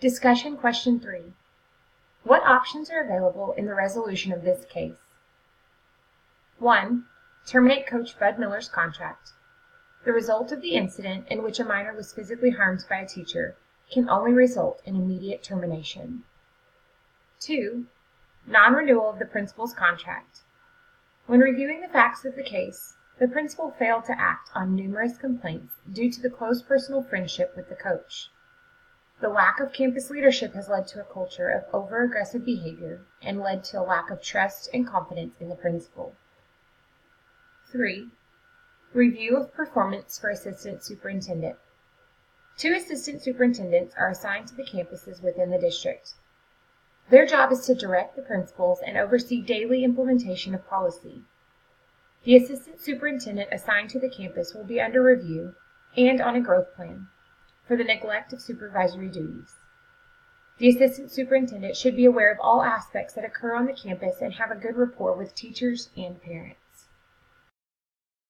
Discussion question 3. What options are available in the resolution of this case? 1. Terminate Coach Bud Miller's contract. The result of the incident in which a minor was physically harmed by a teacher can only result in immediate termination. 2. Non-renewal of the principal's contract. When reviewing the facts of the case, the principal failed to act on numerous complaints due to the close personal friendship with the coach. The lack of campus leadership has led to a culture of over-aggressive behavior and led to a lack of trust and confidence in the principal. 3. Review of performance for assistant superintendent. 2 assistant superintendents are assigned to the campuses within the district. Their job is to direct the principals and oversee daily implementation of policy. The assistant superintendent assigned to the campus will be under review and on a growth plan for the neglect of supervisory duties. The assistant superintendent should be aware of all aspects that occur on the campus and have a good rapport with teachers and parents.